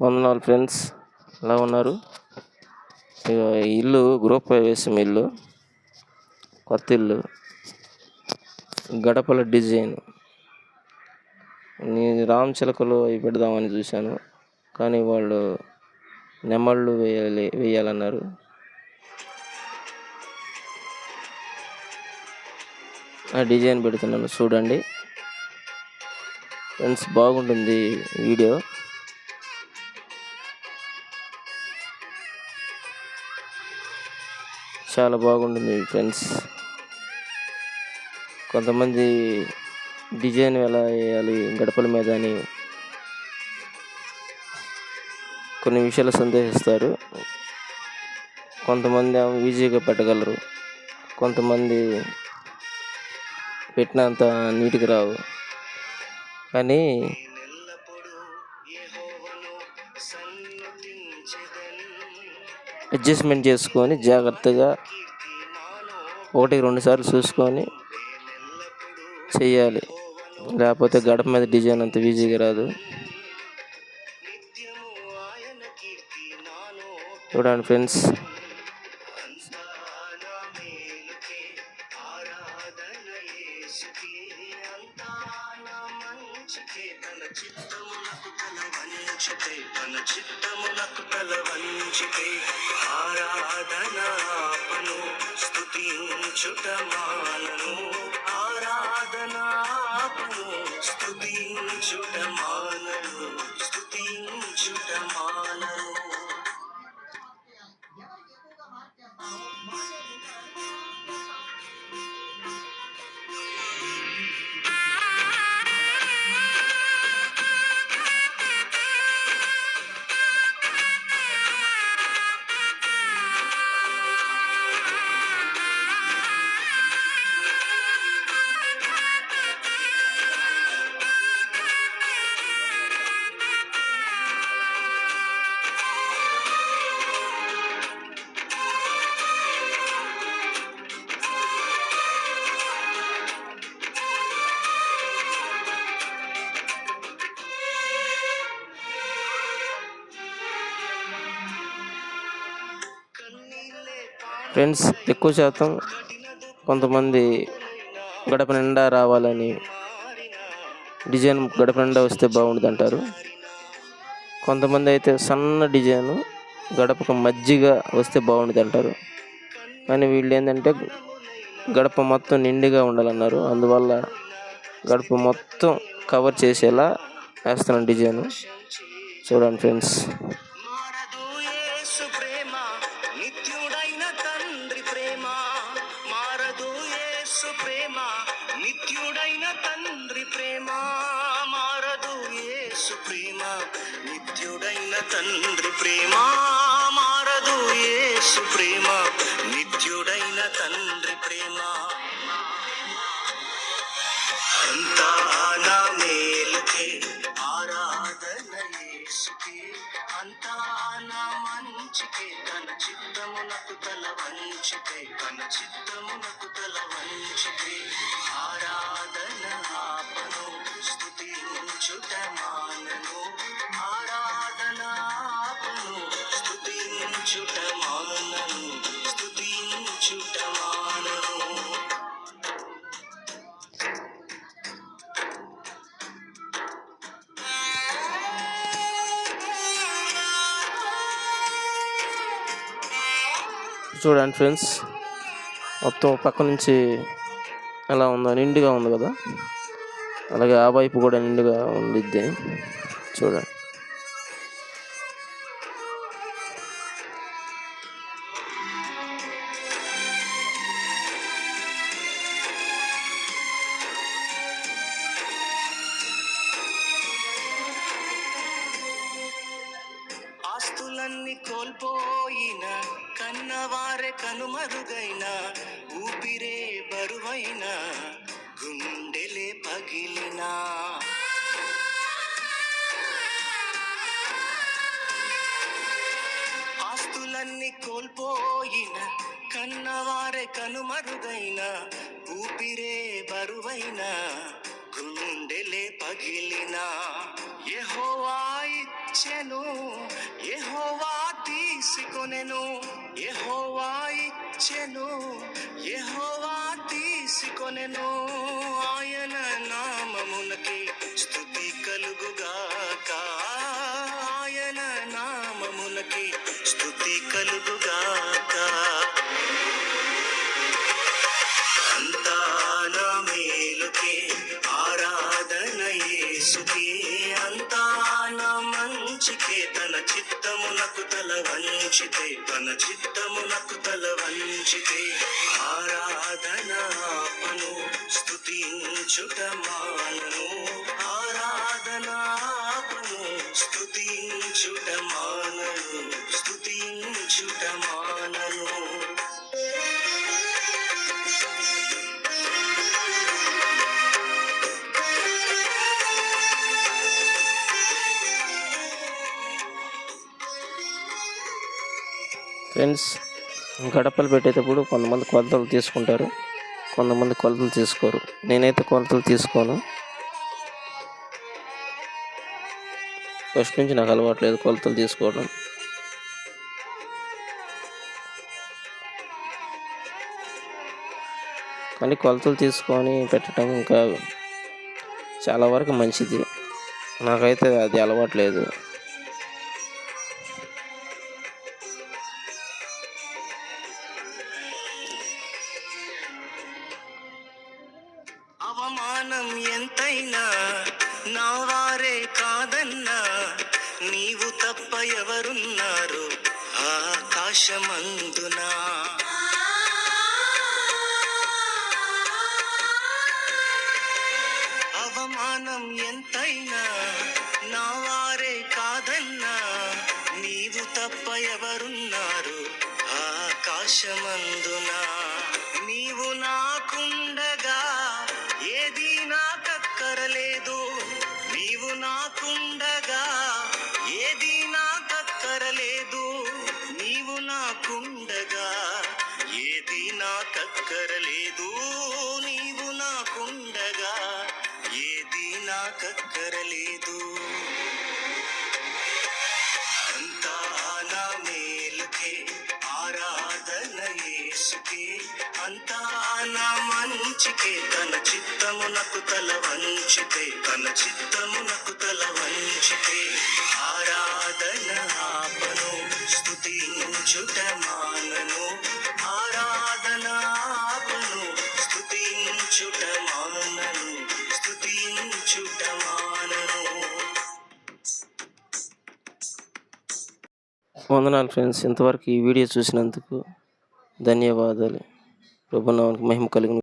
వందనాలు ఫ్రెండ్స్, ఎలా ఉన్నారు? ఇల్లు గృహప్రవేశం ఇల్లు, కొత్త ఇల్లు, గడపల డిజైన్ రామ్ చిలకలు అవి పెడదామని చూశాను, కానీ వాళ్ళు నెమళ్ళు వేయాలన్నారు. ఆ డిజైన్ పెడుతున్నాను, చూడండి ఫ్రెండ్స్. బాగుంటుంది వీడియో. చాలా బాగుంటుంది ఫ్రెండ్స్. కొంతమంది డిజైన్ ఎలా వేయాలి గడపల మీద అని కొన్ని విషయాలు సందేహిస్తారు. కొంతమంది ఈజీగా పెట్టగలరు, కొంతమంది పెట్టినంత నీట్గా రావు. కానీ అడ్జస్ట్మెంట్ చేసుకొని జాగ్రత్తగా 1-2 సార్లు చూసుకొని చెయ్యాలి, లేకపోతే గడప మీద డిజైన్ అంత ఈజీగా రాదు. చూడండి ఫ్రెండ్స్. ఆరాధనాపను స్తుతించుట మానను, ఆరాధనాపను స్తుతించుట మానను, స్తుతించుట మానను. ఫ్రెండ్స్, ఎక్కువ శాతం కొంతమంది గడప నిండా రావాలని, డిజైన్ గడప నిండా వస్తే బాగుంటుంది అంటారు. కొంతమంది అయితే సన్న డిజైను గడపకు మధ్యగా వస్తే బాగుంటుంది అంటారు. కానీ వీళ్ళు ఏంటంటే గడప మొత్తం నిండుగా ఉండాలన్నారు. అందువల్ల గడప మొత్తం కవర్ చేసేలా వేస్తున్నాను డిజైను. చూడండి ఫ్రెండ్స్. నిత్యుడైన తండ్రి ప్రేమ మారదు, యేసు ప్రేమ నిత్యుడైన తండ్రి ప్రేమ మారదు, యేసు ప్రేమ నిత్యుడైన తండ్రి ప్రేమ. అంతా నా మేలుకే, ఆరాధన యేసుకే, అంతా నా మంచికే, తన చిత్తమునకు తల వంచితే, తన చిత్తమునకు తల వంచితే, ఆరాధన ఆపను స్తుతించుట మానను, ఆరాధన ఆపను స్తుతించుట మానను, స్తుతించుట మానను. చూడండి ఫ్రెండ్స్, మొత్తం పక్క నుంచి ఎలా ఉందో, నిండుగా ఉంది కదా, అలాగే ఆ వైపు కూడా నిండుగా ఉండిద్ది. చూడండి. ఆస్తులన్నీ కోల్పోయిన, కన్నవారే కనుమరుగైన, ఊపిరే బరువైన, గుండెలే పగిలిన, ఆస్తులన్నీ కోల్పోయిన, కన్నవారే కనుమరుగైన, ఊపిరే బరువైన, గుండెలే పగిలిన, యెహోవా ఇచ్చెను తీసుకొనెను, యెహోవా ఇచ్చెను, యెహోవా తీసుకొనెను. ఆయన నామమునకి స్తుతి కలుగుగాక, ఆయన నామమునకి స్తుతి కలుగుగాక. అంతా నా మేలుకే ఆరాధన యేసుకే, అంతా నా మంచికే. తన చిత్తమునకు తల వంచితే, తన చిత్తమునకు తల వంచితే ఆరాధన ఆపను, స్తుతించుట మానను. ఆరాధన ఆపను, స్తుతించుట మానను, స్తుతించుట మానను. ఫ్రెండ్స్, గడపలు పెట్టేటప్పుడు కొంతమంది కొలతలు తీసుకుంటారు, కొంతమంది కొలతలు తీసుకోరు. నేనైతే కొలతలు తీసుకోను. ఫస్ట్ నుంచి నాకు అలవాట్లేదు కొలతలు తీసుకోవడం. కానీ కొలతలు తీసుకొని పెట్టడం ఇంకా చాలా వరకు మంచిది. నాకైతే అది అలవాట్లేదు. అవమానం ఎంతైనా నా వారే కాదన్నా, నీవు తప్ప ఎవరున్నారు ఆకాశమందునా. అవమానం ఎంతైనా నా వారే కాదన్నా, నీవు తప్ప ఎవరున్నారు ఆకాశమందునా. నీవు నాకుండగా ఏది నాకక్కరలేదు, నీవు నాకుండగా ఏది నాకక్కరలేదు, నీవు నాకుండగా ఏది నాకక్కరలేదు, నీవు నాకుండగా ఏది నాకక్కరలేదు. అంతా నా మేలుకే ఆరాధన యేసుకే, అంతా నా మంచికే. తన చిత్తమునకు తల వంచితే, తన చిత్తమునకు తల వంచితే ఆరాధన ఆపను, స్తుతించుట మానను. ఆరాధన ఆపను, స్తుతించుట మానను, స్తుతించుట మానను. వందనాలు ఫ్రెండ్స్. ఇంతవరకు ఈ వీడియో చూసినందుకు ధన్యవాదాలు. ప్రభునామానికి మహిమ కలుగును.